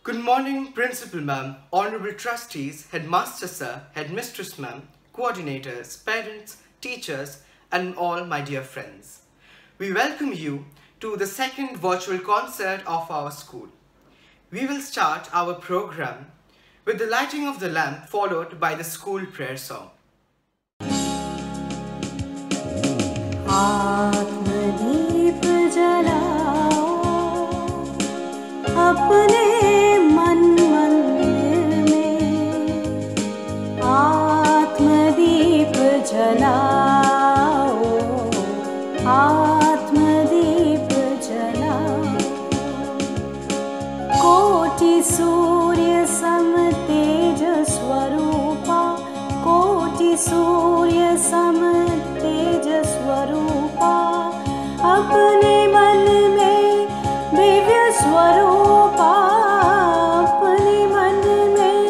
Good morning, Principal Ma'am, Honorable Trustees, Headmaster Sir, Headmistress Ma'am, coordinators, parents, teachers, and all my dear friends. We welcome you to the second virtual concert of our school. We will start our program with the lighting of the lamp followed by the school prayer song. Atmadeep जलाओ अपने मन मंदिर में, आत्मदीप जलाओ, आत्मदीप जलाओ। कोटि सूर्य सम तेज स्वरूपा, कोटि सूर्य सम तेज स्वरूपा, अपने मन में दिव्य स्वरूपा, अपने मन में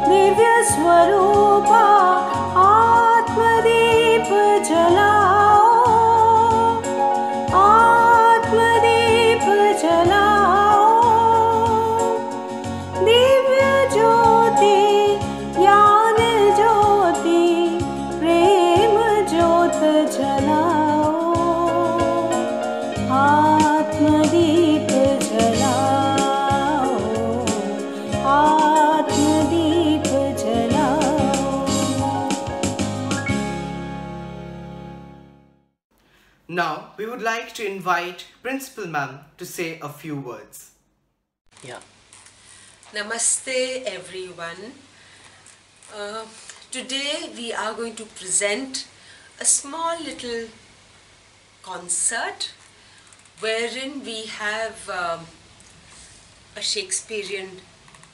दिव्य स्वरूपा। आत्मदीप जलाओ, आत्मदीप जलाओ। दिव्य ज्योति ज्ञान ज्योति प्रेम ज्योत जलाओ, आत्मदीप जलाओ, आत्मदीप जलाओ। Now, we would like to invite Principal Ma'am to say a few words. Yeah. Namaste everyone. Today we are going to present a small little concert wherein we have a Shakespearean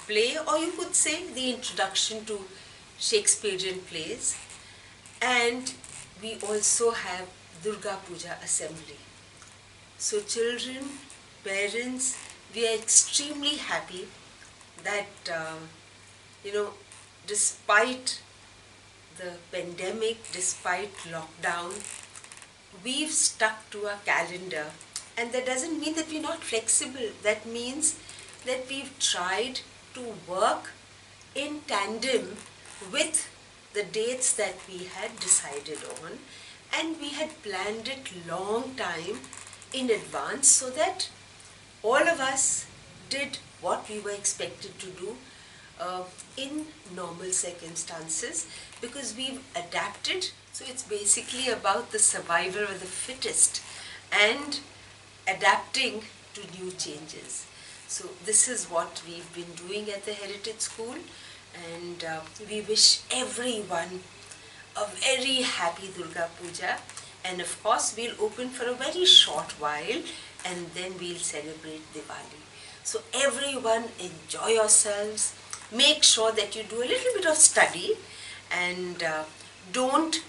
play, or you could say the introduction to Shakespearean plays, and we also have Durga Puja assembly. So children, parents, we are extremely happy that despite the pandemic, despite lockdown, we've stuck to our calendar, and that doesn't mean that we're not flexible. That means that we've tried to work in tandem with the dates that we had decided on, and we had planned it long time in advance so that all of us did what we were expected to do in normal circumstances, because we've adapted. So it's basically about the survival of the fittest and adapting to new changes. So this is what we've been doing at the Heritage School, and we wish everyone a very happy Durga Puja, and of course we'll open for a very short while and then we'll celebrate Diwali. So everyone enjoy yourselves, make sure that you do a little bit of study, and don't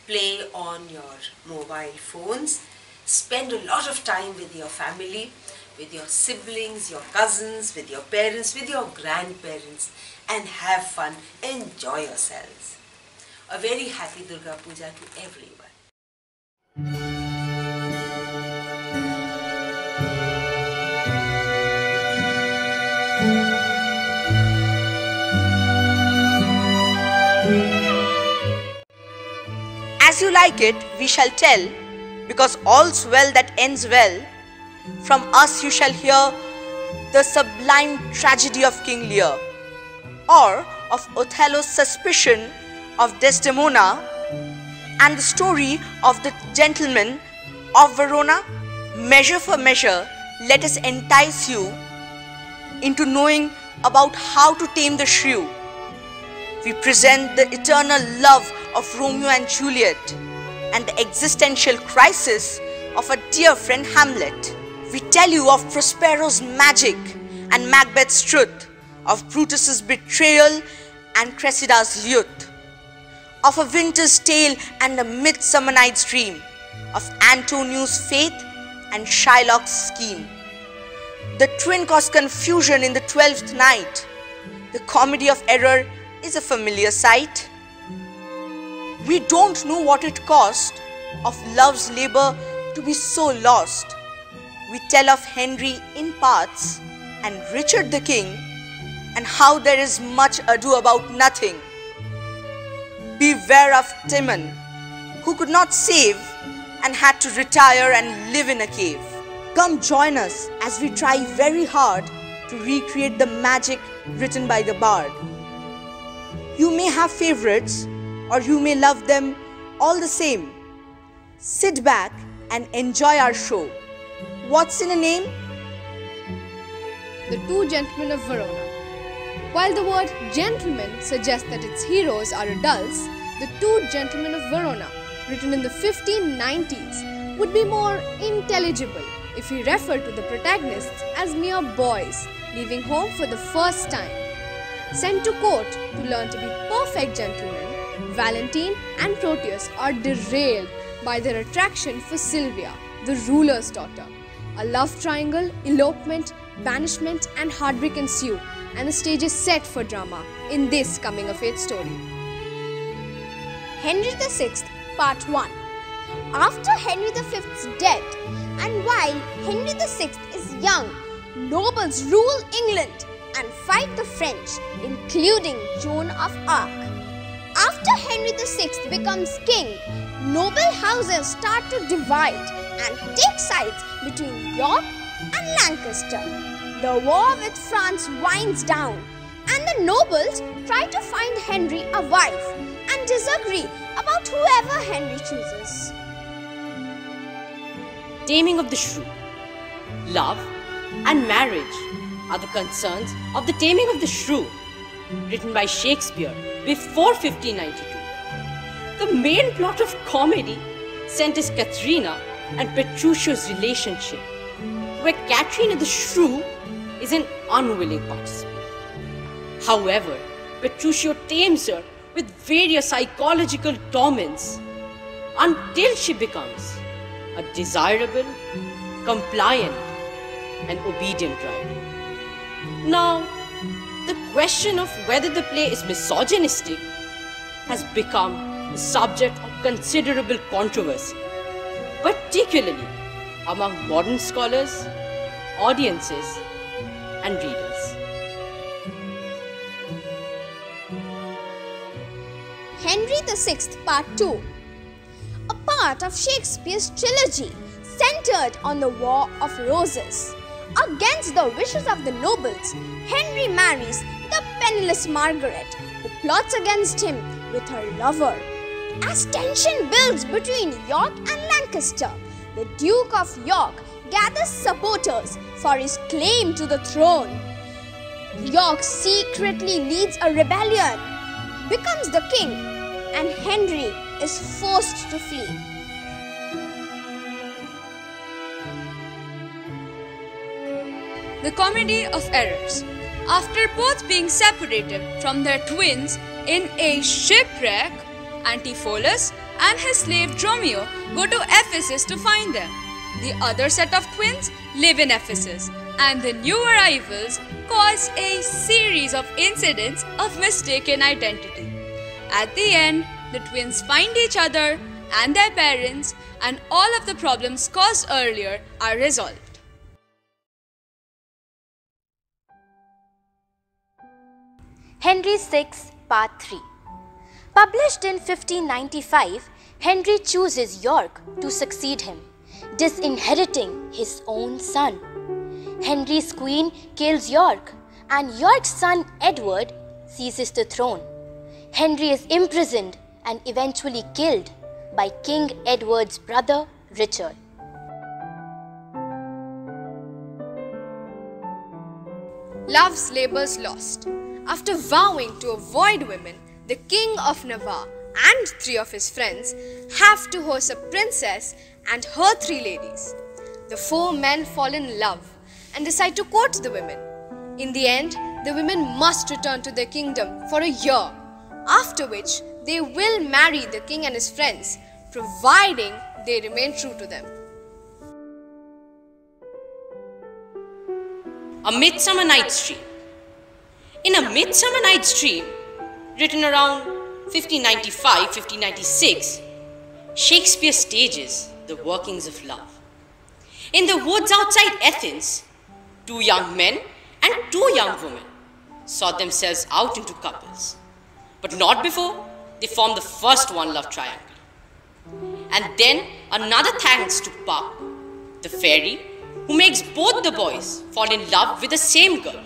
play on your mobile phones. Spend a lot of time with your family, with your siblings, your cousins, with your parents, with your grandparents, and have fun. Enjoy yourselves. A very happy Durga Puja to everyone. As you like it, we shall tell, because all's well that ends well. From us you shall hear the sublime tragedy of King Lear, or of Othello's suspicion of Desdemona, and the story of the gentleman of Verona. Measure for measure, let us entice you into knowing about how to tame the shrew. We present the eternal love of Romeo and Juliet and the existential crisis of a dear friend Hamlet. We tell you of Prospero's magic and Macbeth's truth, of Brutus's betrayal and Cressida's youth, of a winter's tale and a midsummer night's dream, of Antonio's faith and Shylock's scheme. The twin cause confusion in the 12th night. The comedy of error is a familiar sight. We don't know what it cost of love's labor to be so lost. We tell of Henry in parts and Richard the King, and how there is much ado about nothing. Beware of Timon, who could not save and had to retire and live in a cave. Come join us as we try very hard to recreate the magic written by the bard. You may have favorites, or you may love them all the same. Sit back and enjoy our show. What's in a name? The Two Gentlemen of Verona. While the word gentleman suggests that its heroes are adults, the Two Gentlemen of Verona, written in the 1590s, would be more intelligible if we refer to the protagonists as mere boys leaving home for the first time. Sent to court to learn to be perfect gentlemen, Valentine and Proteus are derailed by their attraction for Sylvia, the ruler's daughter. A love triangle, elopement, banishment and heartbreak ensue, and the stage is set for drama in this coming-of-age story. Henry VI, Part 1. After Henry V's death, and while Henry VI is young, nobles rule England and fight the French, including Joan of Arc. After Henry VI becomes king, noble houses start to divide and take sides between York and Lancaster. The war with France winds down, and the nobles try to find Henry a wife and disagree about whoever Henry chooses. Taming of the Shrew. Love and marriage are the concerns of The Taming of the Shrew, written by Shakespeare before 1592. The main plot of comedy centers Katharina and Petruchio's relationship, where Katrina the Shrew is an unwilling participant. However, Petruchio tames her with various psychological torments until she becomes a desirable, compliant, and obedient bride. Now, the question of whether the play is misogynistic has become the subject of considerable controversy, particularly among modern scholars, audiences, and readers. Henry VI, Part 2. A part of Shakespeare's trilogy centered on the War of Roses. Against the wishes of the nobles, Henry marries the penniless Margaret, who plots against him with her lover. As tension builds between York and Lancaster, the Duke of York gathers supporters for his claim to the throne. York secretly leads a rebellion, becomes the king, and Henry is forced to flee. The Comedy of Errors. After both being separated from their twins in a shipwreck, Antipholus and his slave Dromio go to Ephesus to find them. The other set of twins live in Ephesus, and the new arrivals cause a series of incidents of mistaken identity. At the end, the twins find each other and their parents, and all of the problems caused earlier are resolved. Henry VI, Part 3. Published in 1595, Henry chooses York to succeed him, disinheriting his own son. Henry's queen kills York, and York's son Edward seizes the throne. Henry is imprisoned and eventually killed by King Edward's brother Richard. Love's Labours Lost. After vowing to avoid women, the King of Navarre and 3 of his friends have to host a princess and her 3 ladies. The 4 men fall in love and decide to court the women. In the end, the women must return to their kingdom for a year, after which they will marry the king and his friends, providing they remain true to them. A Midsummer Night's Dream. In A Midsummer Night's Dream, written around 1595-1596, Shakespeare stages the workings of love. In the woods outside Athens, 2 young men and two young women sought themselves out into couples, but not before they formed the first one-love triangle. And then another thanks to Puck, the fairy, who makes both the boys fall in love with the same girl.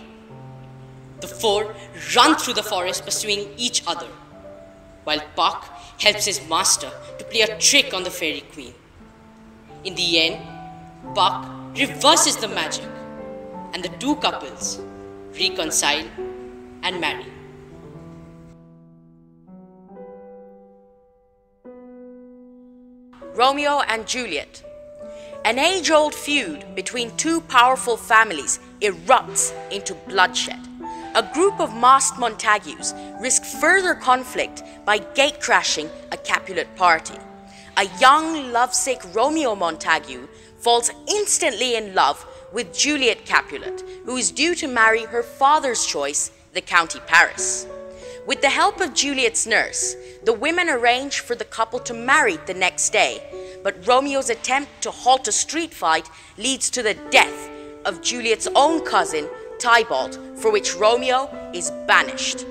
The four run through the forest pursuing each other, while Puck helps his master to play a trick on the fairy queen. In the end, Puck reverses the magic, and the two couples reconcile and marry. Romeo and Juliet. An age-old feud between two powerful families erupts into bloodshed. A group of masked Montagues risk further conflict by gatecrashing a Capulet party. A young, lovesick Romeo Montague falls instantly in love with Juliet Capulet, who is due to marry her father's choice, the County Paris. With the help of Juliet's nurse, the women arrange for the couple to marry the next day, but Romeo's attempt to halt a street fight leads to the death of Juliet's own cousin, Tybalt, for which Romeo is banished.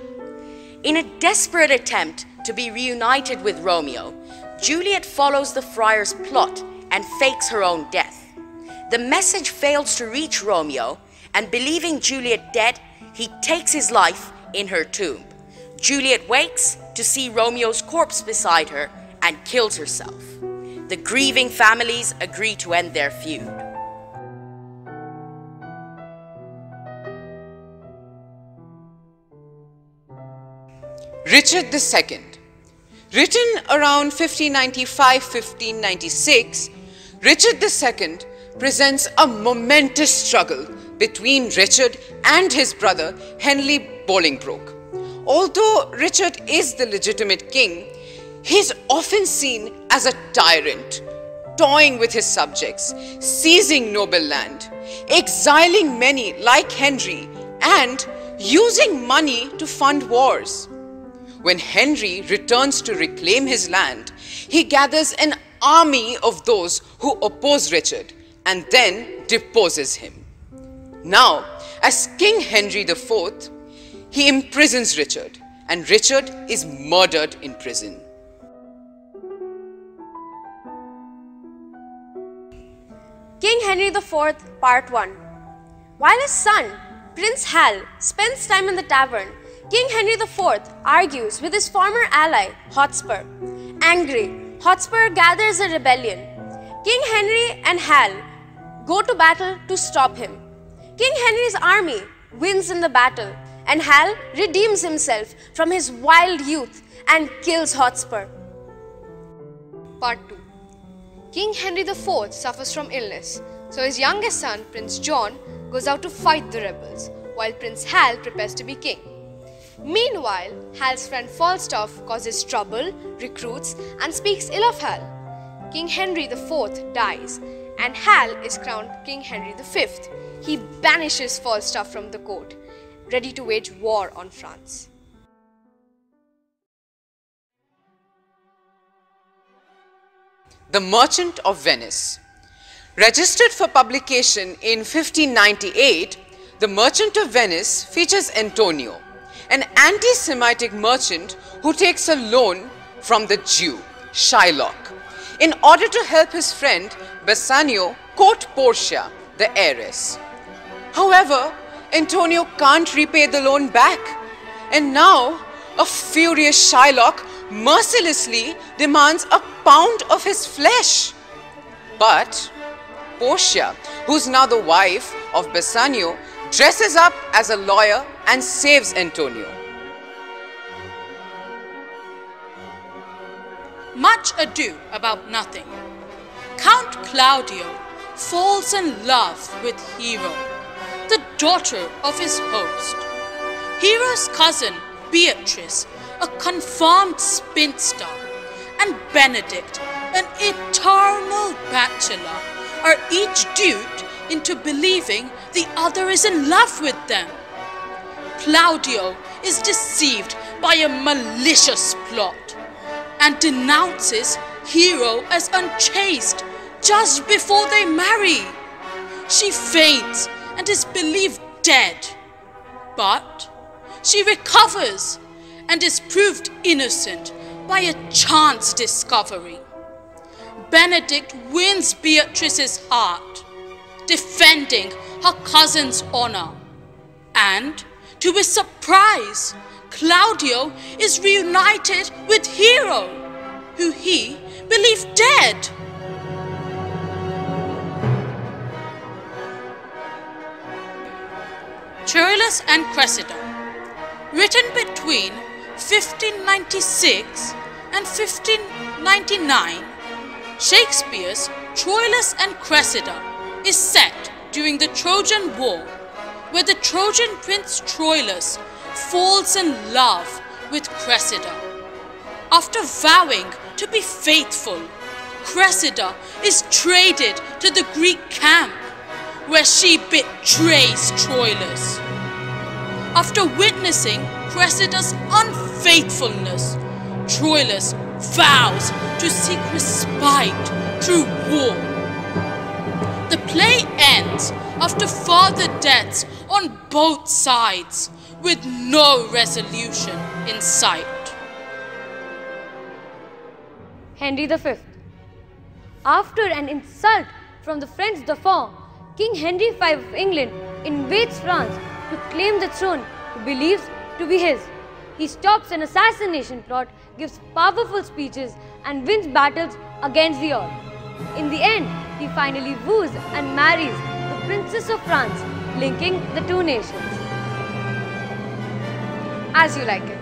In a desperate attempt to be reunited with Romeo, Juliet follows the friar's plot and fakes her own death. The message fails to reach Romeo, and believing Juliet dead, he takes his life in her tomb. Juliet wakes to see Romeo's corpse beside her and kills herself. The grieving families agree to end their feud. Richard II. Written around 1595-1596, Richard II presents a momentous struggle between Richard and his brother Henry Bolingbroke. Although Richard is the legitimate king, he is often seen as a tyrant, toying with his subjects, seizing noble land, exiling many like Henry, and using money to fund wars. When Henry returns to reclaim his land, he gathers an army of those who oppose Richard and then deposes him. Now, as King Henry IV, he imprisons Richard, and Richard is murdered in prison. King Henry IV, Part 1. While his son, Prince Hal, spends time in the tavern, King Henry IV argues with his former ally, Hotspur. Angry, Hotspur gathers a rebellion. King Henry and Hal go to battle to stop him. King Henry's army wins in the battle, and Hal redeems himself from his wild youth and kills Hotspur. Part 2. King Henry IV suffers from illness, so his youngest son, Prince John, goes out to fight the rebels, while Prince Hal prepares to be king. Meanwhile, Hal's friend Falstaff causes trouble, recruits, and speaks ill of Hal. King Henry IV dies, and Hal is crowned King Henry V. He banishes Falstaff from the court, ready to wage war on France. The Merchant of Venice. Registered for publication in 1598, The Merchant of Venice features Antonio, an anti-Semitic merchant who takes a loan from the Jew, Shylock, in order to help his friend Bassanio court Portia, the heiress. However, Antonio can't repay the loan back, and now a furious Shylock mercilessly demands a pound of his flesh. But Portia, who's now the wife of Bassanio, dresses up as a lawyer and saves Antonio. Much Ado About Nothing. Count Claudio falls in love with Hero, the daughter of his host. Hero's cousin, Beatrice, a confirmed spinster, and Benedict, an eternal bachelor, are each duped into believing the other is in love with them. Claudio is deceived by a malicious plot and denounces Hero as unchaste just before they marry. She faints and is believed dead. But she recovers and is proved innocent by a chance discovery. Benedict wins Beatrice's heart, defending her cousin's honor. And, to his surprise, Claudio is reunited with Hero, who he believed dead. Troilus and Cressida, written between 1596 and 1599, Shakespeare's Troilus and Cressida is set during the Trojan War, where the Trojan prince Troilus falls in love with Cressida. After vowing to be faithful, Cressida is traded to the Greek camp, where she betrays Troilus. After witnessing Cressida's unfaithfulness, Troilus vows to seek respite through war. The play ends after further deaths on both sides, with no resolution in sight. Henry V. After an insult from the French Dauphin, King Henry V of England invades France to claim the throne he believes to be his. He stops an assassination plot, gives powerful speeches, and wins battles against the odds. In the end, he finally woos and marries the Princess of France, linking the two nations. As you like it.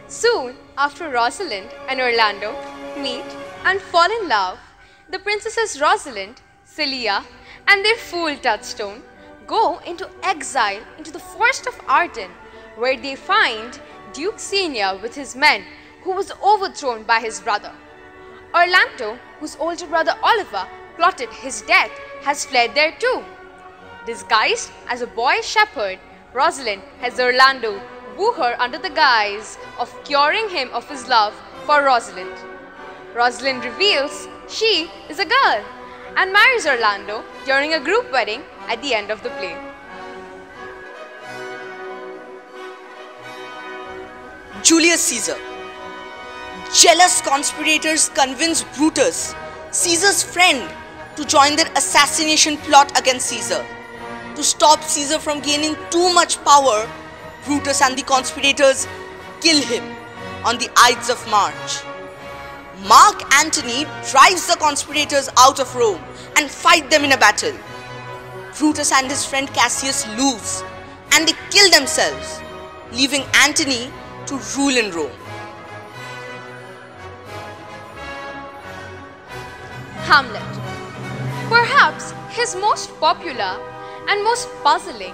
Soon after Rosalind and Orlando meet and fall in love, the princesses Rosalind, Celia, and their fool Touchstone go into exile into the forest of Arden, where they find Duke Xenia with his men, who was overthrown by his brother. Orlando, whose older brother Oliver plotted his death, has fled there too. Disguised as a boy shepherd, Rosalind has Orlando woo her under the guise of curing him of his love for Rosalind. Rosalind reveals she is a girl and marries Orlando during a group wedding at the end of the play. Julius Caesar. Jealous conspirators convince Brutus, Caesar's friend, to join their assassination plot against Caesar. To stop Caesar from gaining too much power, Brutus and the conspirators kill him on the Ides of March. Mark Antony drives the conspirators out of Rome and fight them in a battle. Brutus and his friend Cassius lose and they kill themselves, leaving Antony to rule in Rome. Hamlet. Perhaps his most popular and most puzzling,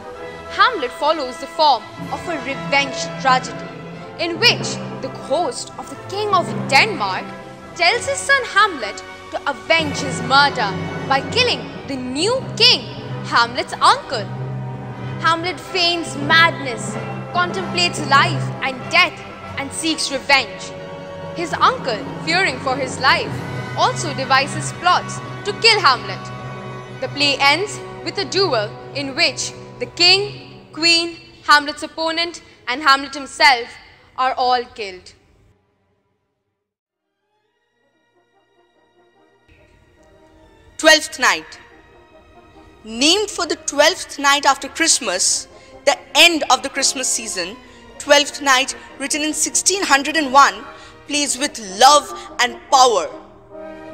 Hamlet follows the form of a revenge tragedy in which the host of the King of Denmark tells his son Hamlet to avenge his murder by killing the new king, Hamlet's uncle. Hamlet feigns madness, contemplates life and death, and seeks revenge. His uncle, fearing for his life, also devises plots to kill Hamlet. The play ends with a duel in which the king, queen, Hamlet's opponent, and Hamlet himself are all killed. Twelfth Night. Named for the 12th night after Christmas, the end of the Christmas season, Twelfth Night, written in 1601, plays with love and power.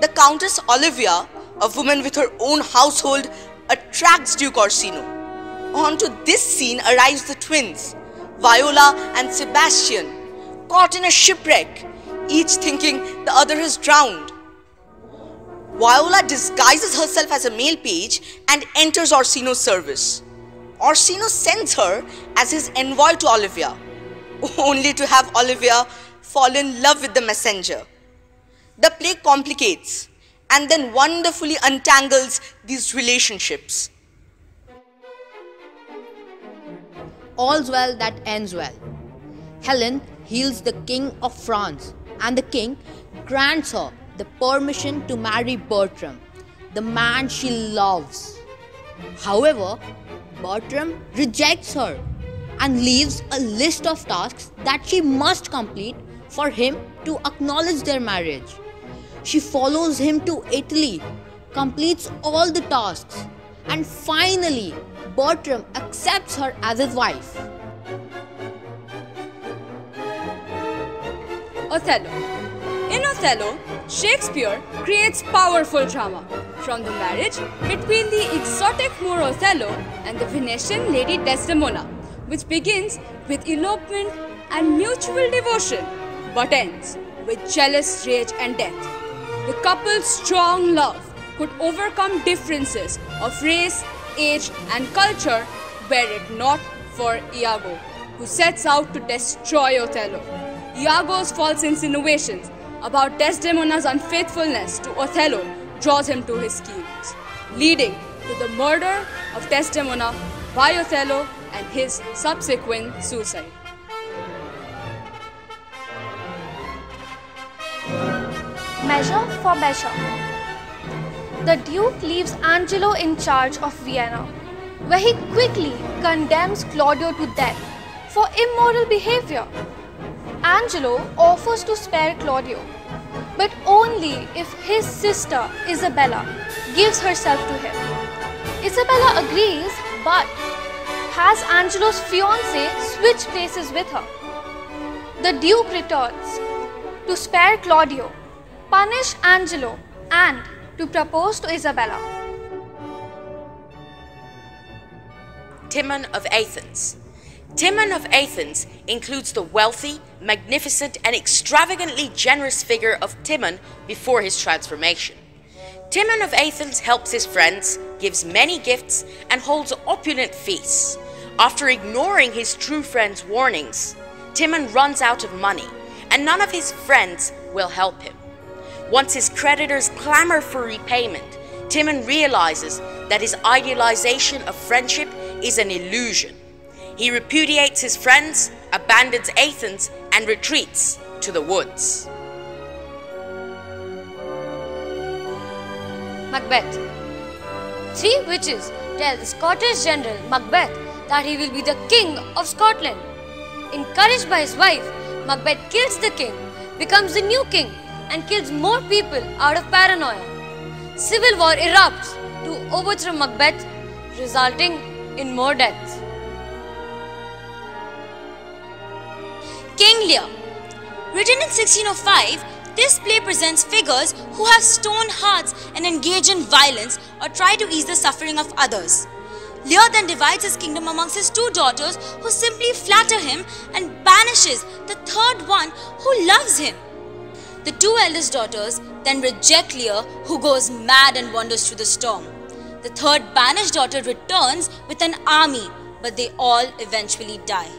The Countess Olivia, a woman with her own household, attracts Duke Orsino. Onto this scene arrives the twins, Viola and Sebastian, caught in a shipwreck, each thinking the other has drowned. Viola disguises herself as a male page and enters Orsino's service. Orsino sends her as his envoy to Olivia, only to have Olivia fall in love with the messenger. The play complicates and then wonderfully untangles these relationships. All's well that ends well. Helen heals the King of France, and the king grants her the permission to marry Bertram, the man she loves. However, Bertram rejects her and leaves a list of tasks that she must complete for him to acknowledge their marriage. She follows him to Italy, completes all the tasks, and finally Bertram accepts her as his wife. Othello. In Othello, Shakespeare creates powerful drama from the marriage between the exotic Moor Othello and the Venetian lady Desdemona, which begins with elopement and mutual devotion but ends with jealous rage and death. The couple's strong love could overcome differences of race, age and culture were it not for Iago, who sets out to destroy Othello. Iago's false insinuations about Desdemona's unfaithfulness to Othello draws him to his schemes, leading to the murder of Desdemona by Othello and his subsequent suicide. Measure for measure. The Duke leaves Angelo in charge of Vienna, where he quickly condemns Claudio to death for immoral behavior. Angelo offers to spare Claudio, but only if his sister Isabella gives herself to him. Isabella agrees, but has Angelo's fiancé switch places with her. The Duke returns to spare Claudio, punish Angelo, and to propose to Isabella. Timon of Athens. Timon of Athens includes the wealthy, magnificent, and extravagantly generous figure of Timon before his transformation. Timon of Athens helps his friends, gives many gifts, and holds opulent feasts. After ignoring his true friends' warnings, Timon runs out of money, and none of his friends will help him. Once his creditors clamor for repayment, Timon realizes that his idealization of friendship is an illusion. He repudiates his friends, abandons Athens, and retreats to the woods. Macbeth. 3 witches tell the Scottish general Macbeth that he will be the king of Scotland. Encouraged by his wife, Macbeth kills the king, becomes the new king, and kills more people out of paranoia. Civil war erupts to overthrow Macbeth, resulting in more deaths. King Lear. Written in 1605, this play presents figures who have stone hearts and engage in violence or try to ease the suffering of others. Lear then divides his kingdom amongst his 2 daughters who simply flatter him and banishes the third one who loves him. The 2 eldest daughters then reject Lear, who goes mad and wanders through the storm. The third banished daughter returns with an army, but they all eventually die.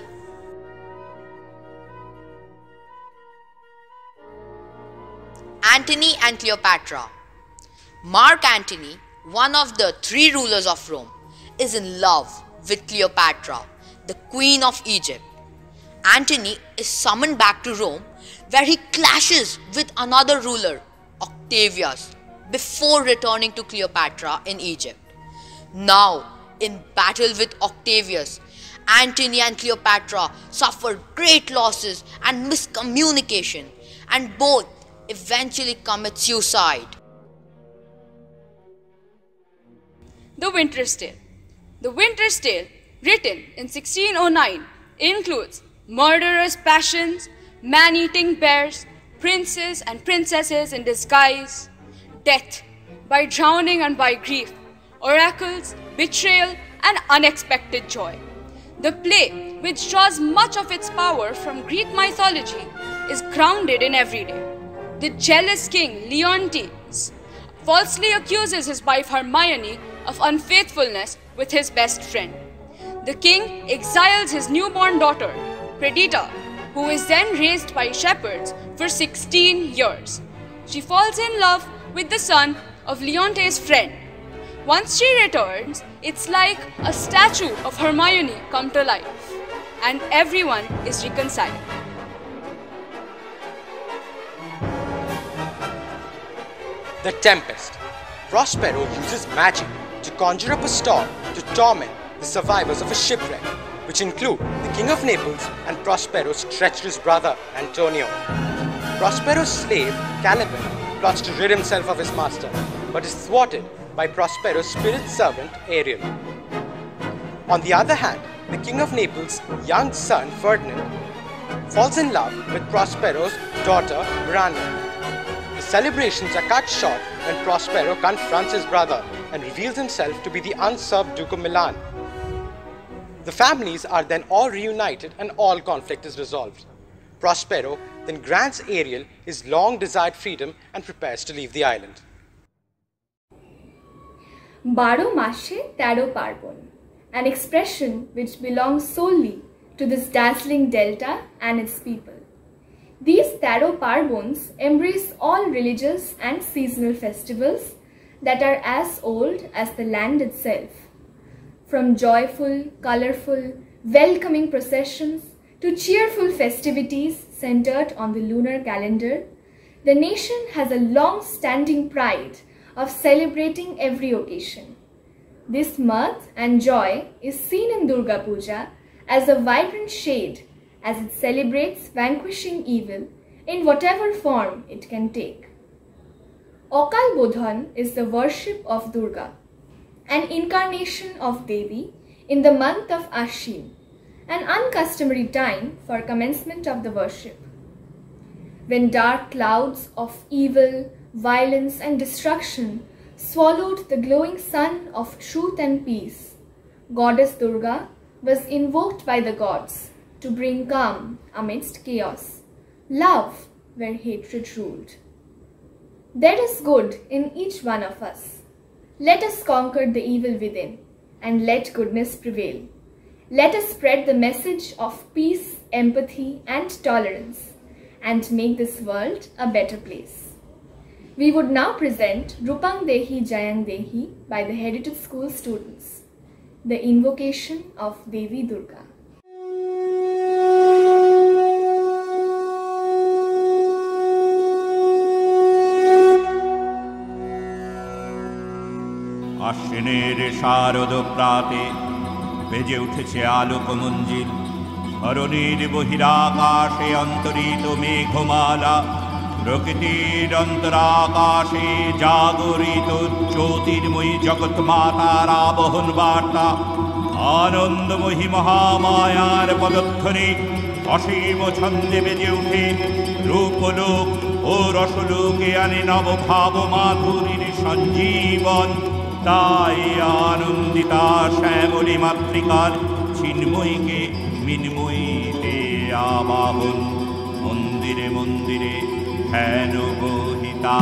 Antony and Cleopatra. Mark Antony, one of the 3 rulers of Rome, is in love with Cleopatra, the queen of Egypt. Antony is summoned back to Rome, where he clashes with another ruler, Octavius, before returning to Cleopatra in Egypt. Now, in battle with Octavius, Antony and Cleopatra suffer great losses and miscommunication, and both eventually commit suicide. The Winter's Tale. The Winter's Tale, written in 1609, includes murderous passions, man-eating bears, princes and princesses in disguise, death by drowning and by grief, oracles, betrayal, and unexpected joy. The play, which draws much of its power from Greek mythology, is grounded in everyday. The jealous king Leontes falsely accuses his wife Hermione of unfaithfulness with his best friend. The king exiles his newborn daughter, Perdita, who is then raised by shepherds for 16 years. She falls in love with the son of Leontes' friend. Once she returns, it's like a statue of Hermione come to life, and everyone is reconciled. The Tempest. Prospero uses magic to conjure up a storm to torment the survivors of a shipwreck, which include the King of Naples and Prospero's treacherous brother, Antonio. Prospero's slave, Caliban, plots to rid himself of his master, but is thwarted by Prospero's spirit servant, Ariel. On the other hand, the King of Naples' young son, Ferdinand, falls in love with Prospero's daughter, Miranda. The celebrations are cut short when Prospero confronts his brother and reveals himself to be the usurped Duke of Milan. The families are then all reunited and all conflict is resolved. Prospero then grants Ariel his long-desired freedom and prepares to leave the island. 12 মাসে 13 পার্বণ, an expression which belongs solely to this dazzling delta and its people. These 13 Parvons embrace all religious and seasonal festivals that are as old as the land itself. From joyful, colorful, welcoming processions to cheerful festivities centered on the lunar calendar, the nation has a long-standing pride of celebrating every occasion. This mirth and joy is seen in Durga Puja as a vibrant shade as it celebrates vanquishing evil in whatever form it can take. Akal Bodhan is the worship of Durga, an incarnation of Devi in the month of Ashwin, an uncustomary time for commencement of the worship. When dark clouds of evil, violence and destruction swallowed the glowing sun of truth and peace, Goddess Durga was invoked by the gods to bring calm amidst chaos, love where hatred ruled. There is good in each one of us. Let us conquer the evil within and let goodness prevail. Let us spread the message of peace, empathy and tolerance and make this world a better place. We would now present Rupang Dehi Jayang Dehi by the Heritage School students, the invocation of Devi Durga. আশ্বিনের শারদ প্রাতে বেজে উঠেছে আলোক মঞ্জিল, অরণির বহিরাকাশে অন্তরিত মেঘমালা, প্রকৃতির অন্তরাকাশে জাগরিত জ্যোতির্ময়ী জগৎ মাতার আবহন বার্তা, আনন্দময়ী মহামায়ার পদধ্বনি অসীম ছন্দে বেজে উঠে রূপলোক ও রসলোকে আনে নবভাব মাধুরীর সঞ্জীবন। তাই আনন্দিতা শ্যামলী মাতৃকার চিন্ময়ীকে মিন্ময়ীতে আবাহন, মন্দিরে মন্দিরে ধ্যান বহিতা।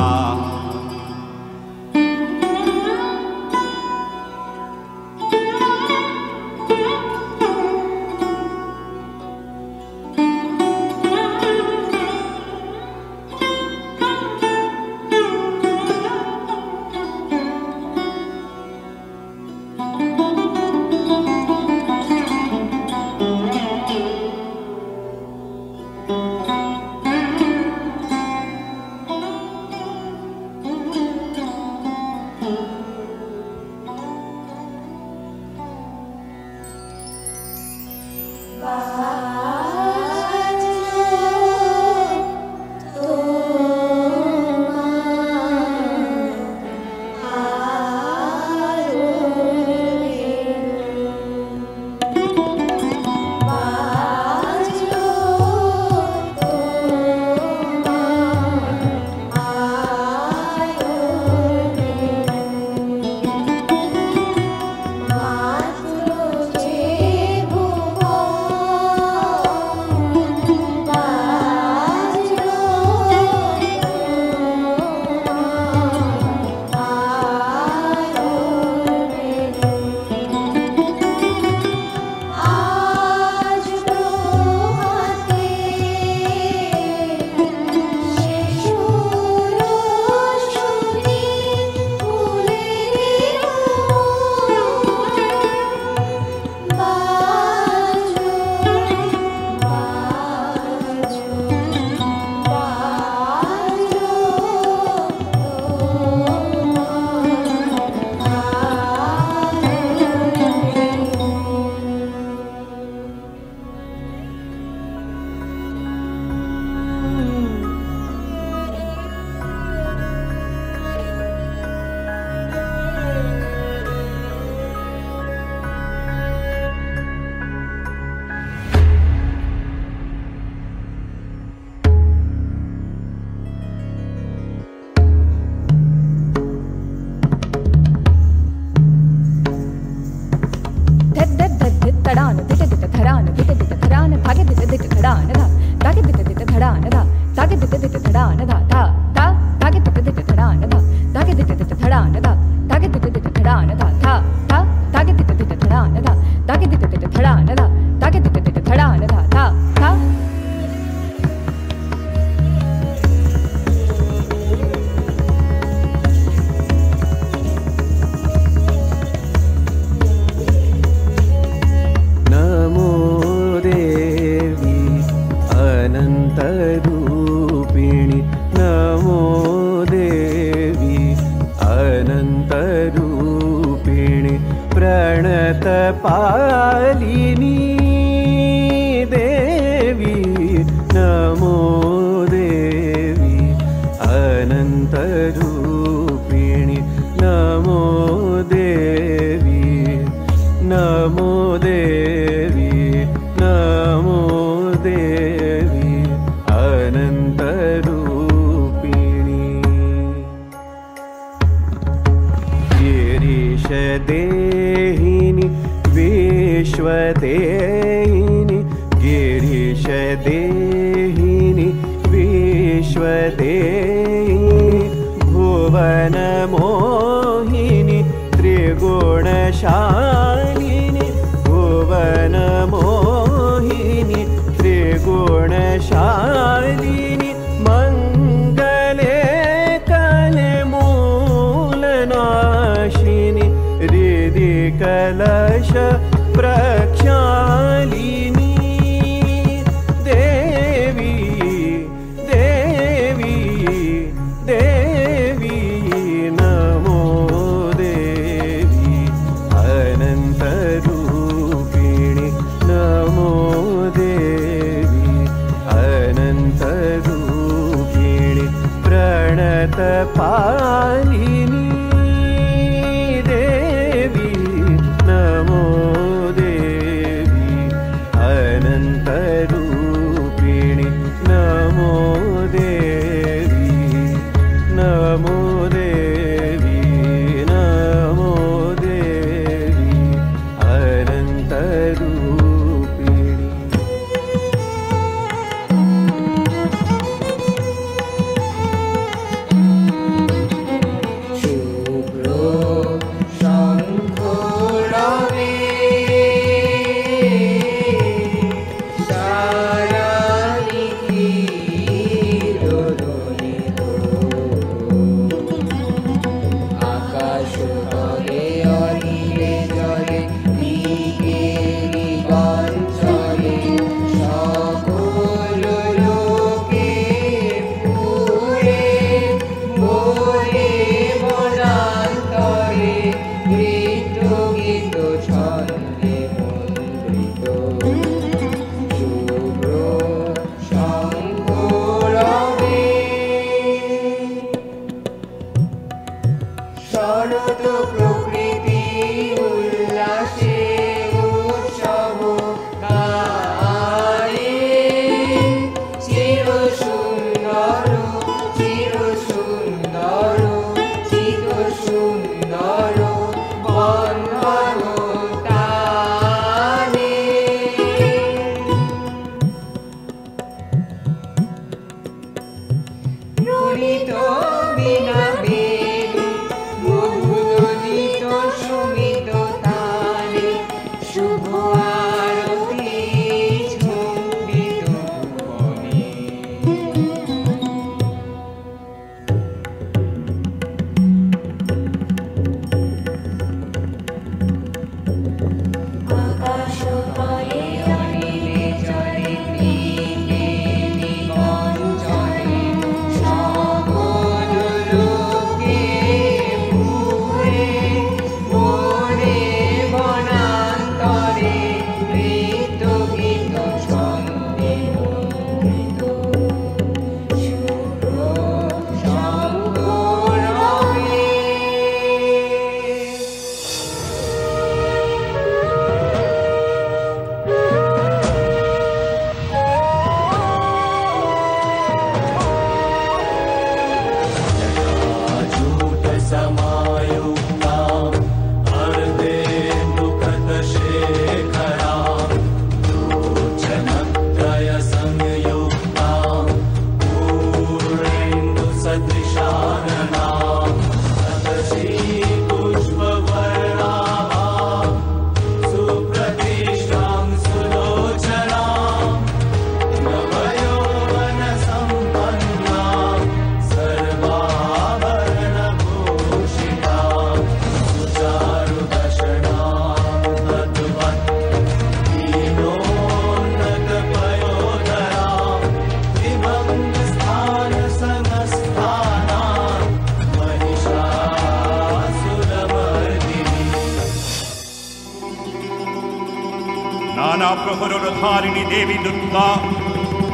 নানা প্রহরধারিণী দেবী দুর্গা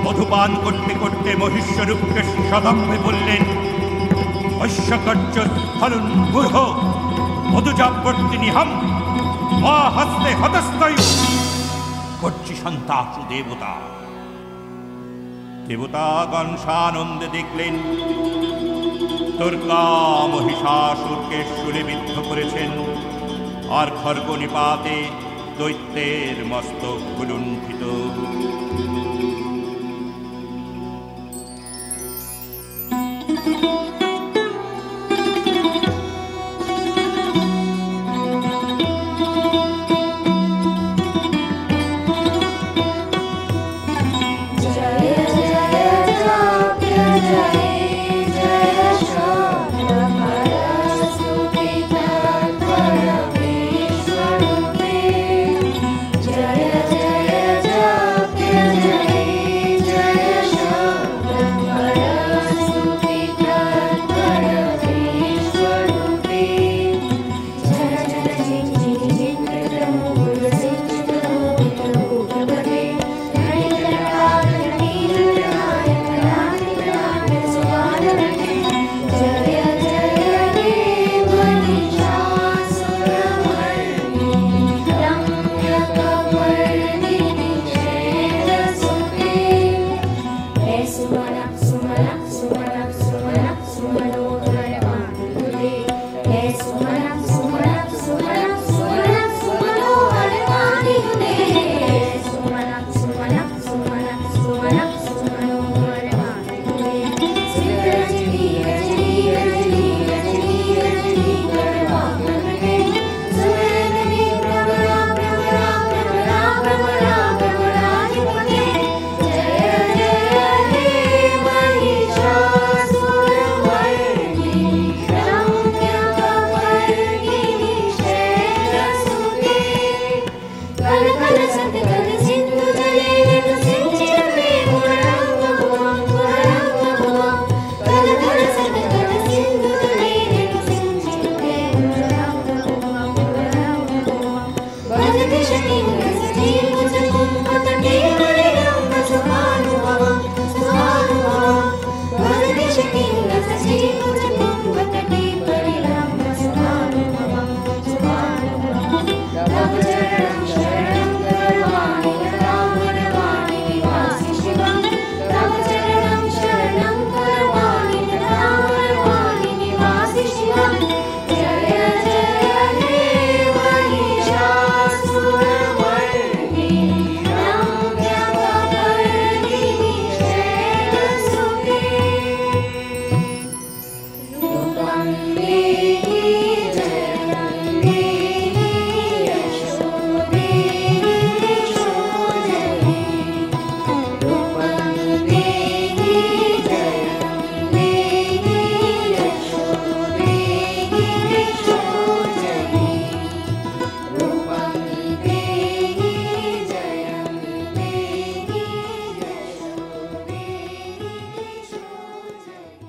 মধুপান করতে করতে মহিষ্যরূপকে সদম্ভে বললেন, ঐশ্বকর্য ফলন গুহ মধুজাবর্তিনিহম মা হস্তে হতস্তয় করছি সন্তাসু দেবতা। দেবতাগণ সানন্দে দেখলেন দুর্গা মহিষাসুরকে শূলেবিদ্ধ করেছেন, আর খর্গ নিপাতে দৈত্যের মস্তক গুলুণ্ঠিত।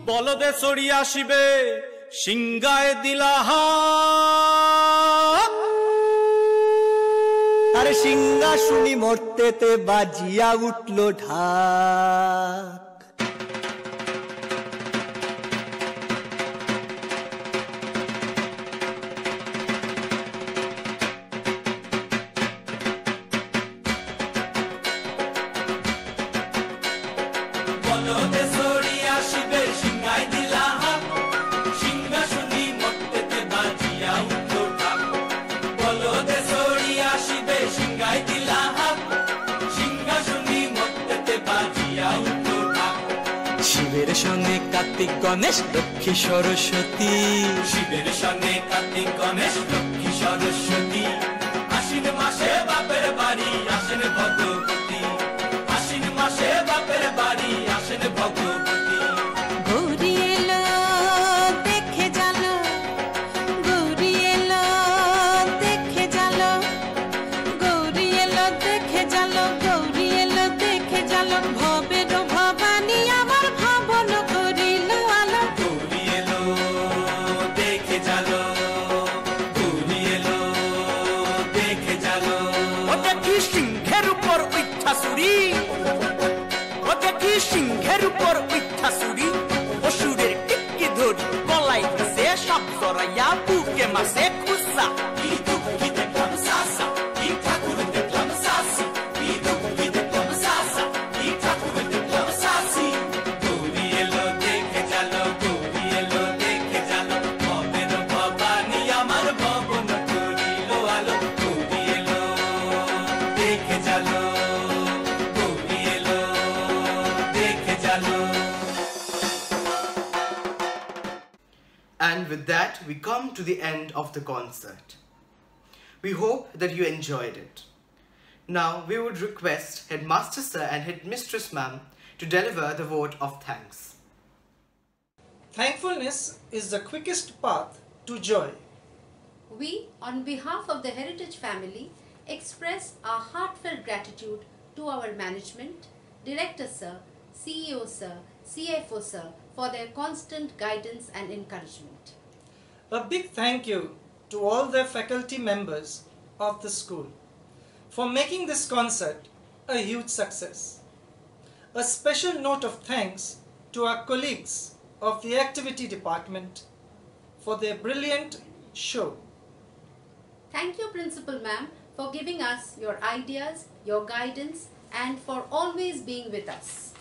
বলদে চড়ি আসিবে সিংগায় দিলাহা, আরে সিংহা শুনি মরতেতে বাজিয়া উঠল ঢাক। বলদে চড়ি আসিবে সিংগায় দিলাহা, সিংহা শুনি মরতেতে বাজিয়া উঠল ঢাক। বলদে চড়ি আসিবে সিংগায় দিলাহা, সিংহা শুনি মরতেতে বাজিয়া উঠল ঢাক। শিবের সঙ্গে কার্তিক গণেশ লক্ষ্মী সরস্বতী, শিবের সঙ্গে কার্তিক গণেশ লক্ষ্মী সরস্বতী, আশ্বিন মাসে বাপের বাড়ি আসেন ভগবতী, আশ্বিন মাসে বাপের বাড়ি আসেন ভগবতী। গৌরী এলো দেখে জালো, গৌরী এলো দেখে জালো, গৌরী এলো দেখে জালো, গৌরী এলো দেখে জালো, ভবের ভবানী আমার ভাবন করিল আলো। গৌরী এলো দেখে জালো, গৌরী এলো দেখে জালো, ও দেখি সিংহে মাসে খুসা ঈদ উকি দেখলাম সাসা ঈদ ঠাকুর দেখলাম সাসি ঈদ উকি দেখলাম সাসা ঈদ ঠাকুর দেখলাম সাসি গৌরী এলো দেখে জানো গৌরী এলো দেখে জানো ভবের ভবানী আমার ভবন করিল আলো গৌরী এলো দেখে জানো গৌরী এলো দেখে জানো. And with that, we come to the end of the concert. We hope that you enjoyed it. Now, we would request Headmaster Sir and Headmistress Ma'am to deliver the vote of thanks. Thankfulness is the quickest path to joy. We, on behalf of the Heritage family, express our heartfelt gratitude to our management, Director Sir, CEO Sir, CFO Sir, for their constant guidance and encouragement. A big thank you to all the faculty members of the school for making this concert a huge success. A special note of thanks to our colleagues of the activity department for their brilliant show. Thank you, Principal Ma'am, for giving us your ideas, your guidance, and for always being with us.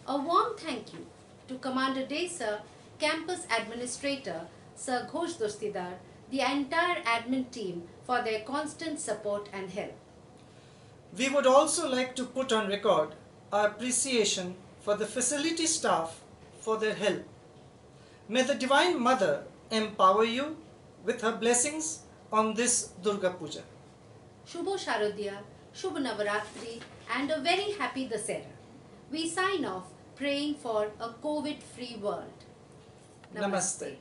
A warm thank you to Commander Day Sir, Campus Administrator Sir Ghosh Dostidar, the entire admin team for their constant support and help. We would also like to put on record our appreciation for the facility staff for their help. May the Divine Mother empower you with her blessings on this Durga Puja. Shubho Sharodya, Shubh Navaratri, and a very happy Dasera. We sign off praying for a COVID-free world. Namaste.